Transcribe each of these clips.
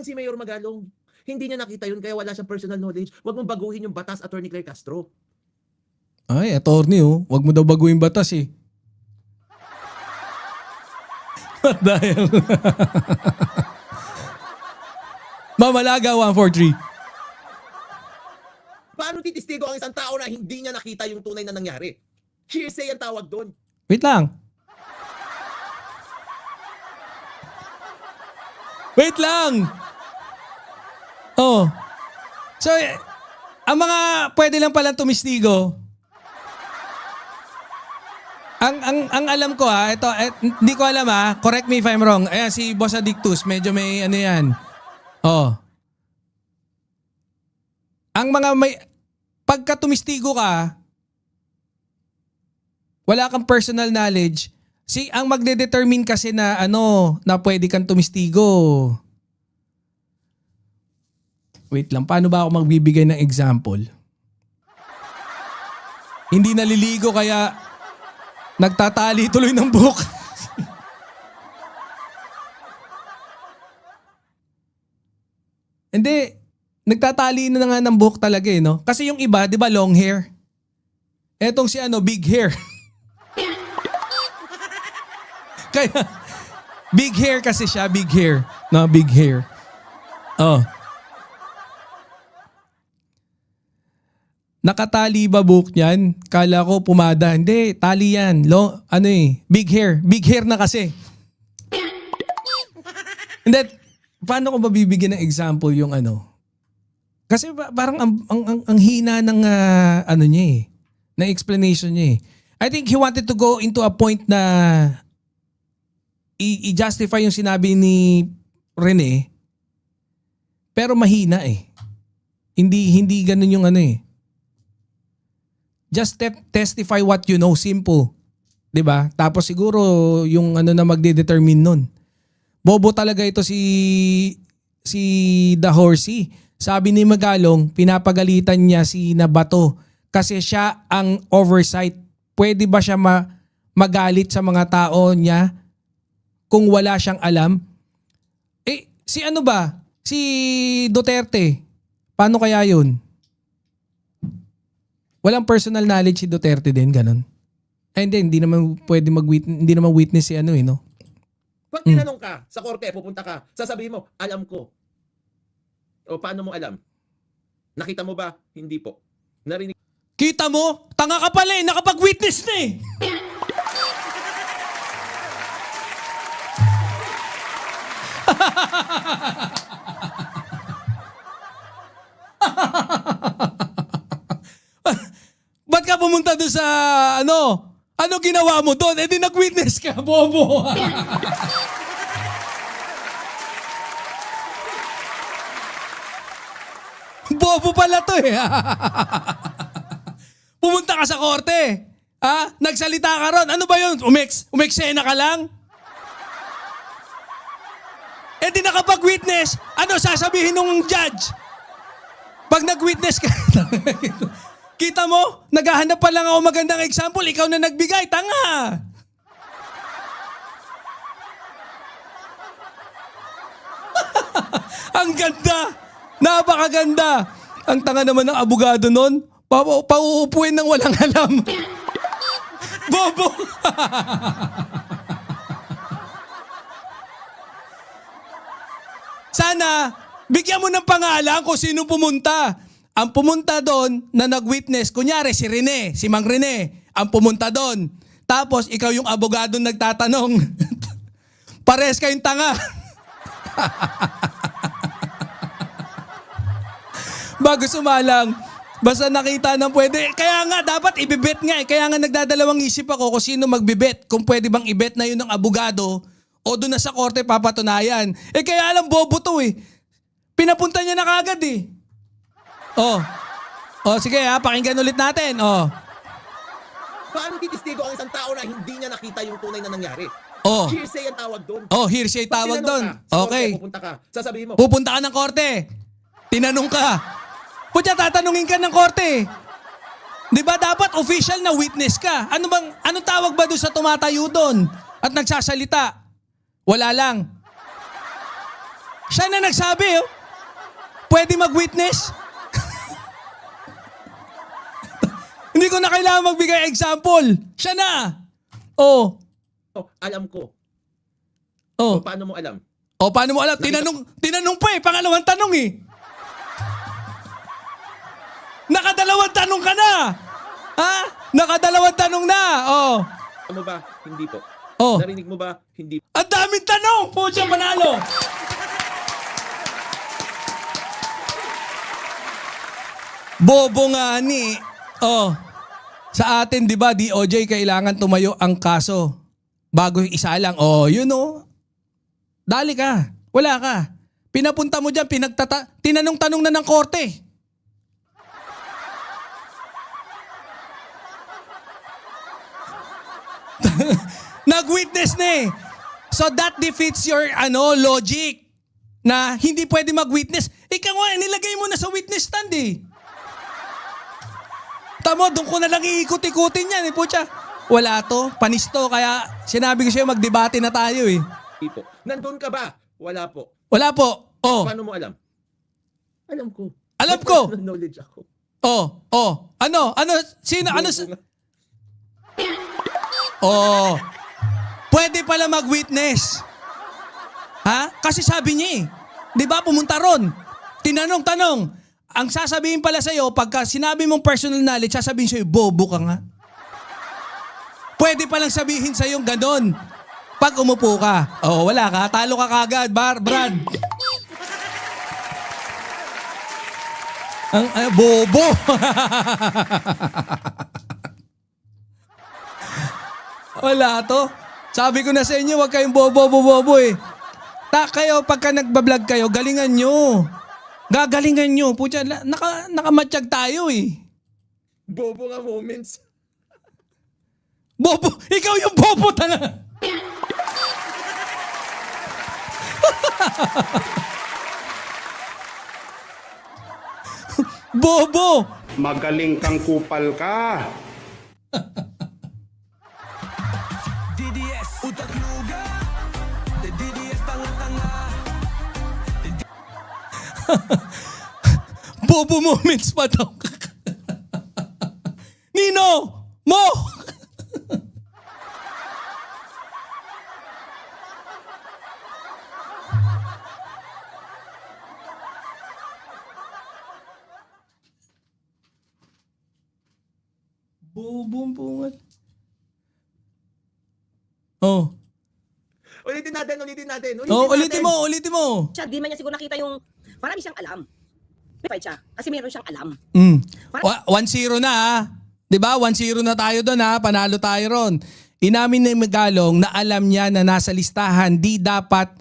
Si Mayor Magalong, hindi niya nakita yun kaya wala siyang personal knowledge. Huwag mong baguhin yung batas, Attorney Claire Castro. Ay, attorney oh. Wag mo daw baguhin batas eh. Dahil. Mamalaga 143. Paano titistigo ang isang tao na hindi niya nakita yung tunay na nangyari? Hearsay ang tawag doon. Wait lang. Wait lang. Oh. So, ang mga pwede lang palang tumistigo. Ang alam ko ito, hindi ko alam correct me if I'm wrong. Ayan, si Boss Addictus, medyo may ano yan. Oh. Ang mga may, pagka tumistigo ka, wala kang personal knowledge, ang magde-determine kasi na na pwede kang tumistigo. Wait lang, paano ba ako magbibigay ng example? Hindi naliligo kaya nagtatali tuloy ng buhok. Hindi, nagtatali na nga ng buhok talaga no? Kasi yung iba, di ba long hair? Etong si big hair. Kaya, big hair kasi siya, big hair. No, big hair. Oh. Nakatali ba buhok niyan? Kala ko pumada. Hindi, tali yan. Big hair. Big hair na kasi. Hindi, paano ko mabibigyan ng example yung Kasi parang ang hina ng niya eh. Ng explanation niya eh. I think he wanted to go into a point na i-justify yung sinabi ni Rene. Pero mahina eh. Hindi ganun yung Just testify what you know, simple. 'Di ba? Tapos siguro yung na magde-determine nun. Bobo talaga ito si The Horsey. Sabi ni Magalong, pinapagalitan niya si Nabato kasi siya ang oversight. Pwede ba siya magalit sa mga tao niya kung wala siyang alam? Si ba? Si Duterte. Paano kaya yun? Walang personal knowledge si Duterte din, ganun. Hindi naman pwede hindi naman witness si no? Pag tinanong ka sa korte, pupunta ka, sasabihin mo, alam ko. O paano mo alam? Nakita mo ba? Hindi po. Narinig. Kita mo? Tanga ka pala eh, nakapag-witness na eh. Ba't ka pumunta doon sa Ano ginawa mo doon? Eh di nag-witness ka, bobo. Bobo pala to eh. Pumunta ka sa korte. Nagsalita ka ron. Ano ba yun? Umeksena ka lang? Eh di nakapag-witness. Ano sasabihin ng judge? Pag nag-witness ka, kita mo? Naghahanap pa lang ako magandang example. Ikaw na nagbigay. Tanga! Ang ganda! Napakaganda! Ang tanga naman ng abogado nun. Pauupuin ng walang alam. Bobo! Sana, bigyan mo ng pangalan kung sino pumunta. Ang pumunta doon na nag-witness, kunyari si Rene, si Mang Rene, ang pumunta doon. Tapos ikaw yung abogado nagtatanong. Pares kayong tanga. Bago sumalang, basta nakita ng pwede. Kaya nga, dapat ibibet nga eh. Kaya nga nagdadalawang isip ako kung sino magbibet. Kung pwede bang ibet na yun ng abogado o doon na sa korte papatunayan. Kaya alam, bobo to eh. Pinapunta niya na kagad eh. Sige pakinggan ulit natin. Paano titistigo ang isang tao na hindi niya nakita yung tunay na nangyari? Hearsay ang tawag doon. Hearsay tawag doon. Okay. Pupunta ka, sasabihin mo. Pupunta ka ng korte. Tinanong ka. Putya, tatanungin ka ng korte. Di ba dapat official na witness ka? Anong tawag ba doon sa tumatayo doon at nagsasalita? Wala lang. Siya na nagsabi, oh. Pwede mag-witness? Hindi ko na kailangan magbigay example. Siya na. Oh. Alam ko. Oh. Paano mo alam? Paano mo alam? Tinanong pa eh. Pangalawang tanong eh. Nakadalawang tanong ka na. Ha? Nakadalawang tanong na. Oh. Alam mo ba? Hindi po. Oh. Narinig mo ba? Hindi. Ang daming tanong. Pucha, panalo. Bobo nga ni. Oh. Sa atin, di ba, DOJ, kailangan tumayo ang kaso bago isa lang. Oh, you know. Dali ka. Wala ka. Pinapunta mo dyan, tinanong-tanong na ng korte. Nag-witness na eh. So that defeats your logic na hindi pwede mag-witness. Ikaw nga, nilagay mo na sa witness stand eh. Tamo, doon ko na lang iikot-ikutin yan eh, pucha. Wala to, panis to, kaya sinabi ko sa'yo magdebate na tayo eh. Hindi po. Nandun ka ba? Wala po. Wala po. Oh. Paano mo alam? Alam ko. Alam May ko. personal knowledge ako. Oh. Ano? Sino? Ano? Bobo nga. Oh. Pwede pala mag-witness. Ha? Kasi sabi niya eh. Di ba pumunta ron? Tinanong-tanong. Ang sasabihin pala sa'yo, pagka sinabi mong personal knowledge, sasabihin sa'yo, bobo ka nga. Pwede palang sabihin sa'yo ganon. Pag umupo ka. Oh, wala ka. Talo ka kagad, Brad. Ang bobo. Wala to. Sabi ko na sa inyo, huwag kayong bobo eh. Kayo, pagka nagbablog kayo, galingan nyo. Gagalingan nyo. Pucha, nakamatsyag tayo eh. Bobo nga moments. Bobo! Ikaw yung bobo talaga! Bobo! Magaling kang kupal ka. DDS utak luga. DDS tanga-tanga. Bobo moments pa daw. Nino! Mo! Bobong bungat. Oh. Ulitin natin. Ulitin mo. Siya, di man niya siguro nakita yung, marami siyang alam. May fight siya, kasi meron siyang alam. 1-0 na ha. 'Di ba? 1-0 na tayo doon ha. Panalo tayo ron. Inamin ni Magalong na alam niya na nasa listahan, di dapat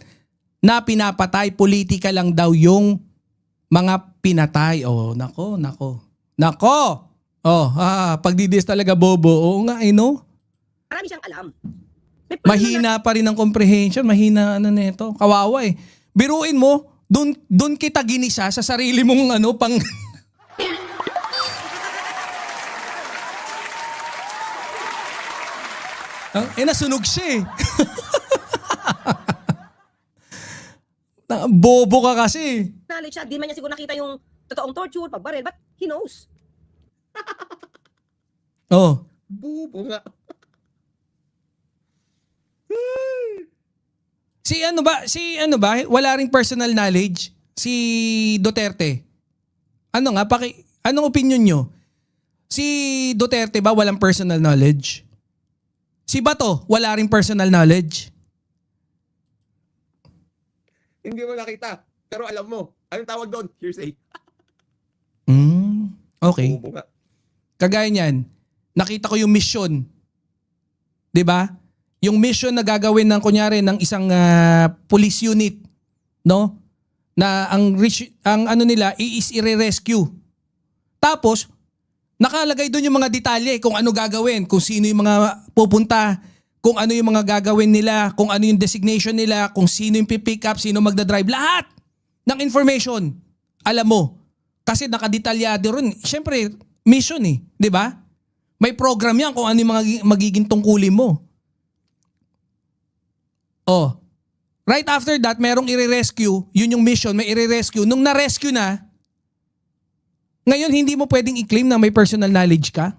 na pinapatay, politika lang daw yung mga pinatay. Oh, nako. Oh, pagdidis talaga bobo. Oo nga, Marami siyang alam. Mahina pa rin ang comprehension. Mahina nito. Kawawa eh. Biruin mo, doon kita ginisa sa sarili mong pang... nasunog siya eh. Bobo ka kasi. Knowledge siya, di man niya siguro nakita yung totoong torture, pagbaril, but he knows. Oh. Bobo nga. Si ano ba? Wala ring personal knowledge si Duterte. Anong opinion nyo? Si Duterte ba walang personal knowledge? Si Bato wala ring personal knowledge? Hindi mo nakita. Pero alam mo. Anong tawag doon? Hearsay. Okay. Bobo nga. Kagaya niyan, nakita ko yung mission. 'Di ba? Yung mission na gagawin ng kunyari ng isang police unit, no? Na ang ano nila is i-rescue. Tapos nakalagay doon yung mga detalye kung ano gagawin, kung sino yung mga pupunta, kung ano yung mga gagawin nila, kung ano yung designation nila, kung sino yung pipick up, sino magdadrive, lahat ng information. Alam mo, kasi nakadetalyado ron. Siyempre, mission eh, 'di ba? May program yan kung ano yung mga magiging tungkulin mo. Oh, Right after that, merong i-rescue. Yun yung mission, may i-rescue. Nung na-rescue na, ngayon hindi mo pwedeng i-claim na may personal knowledge ka.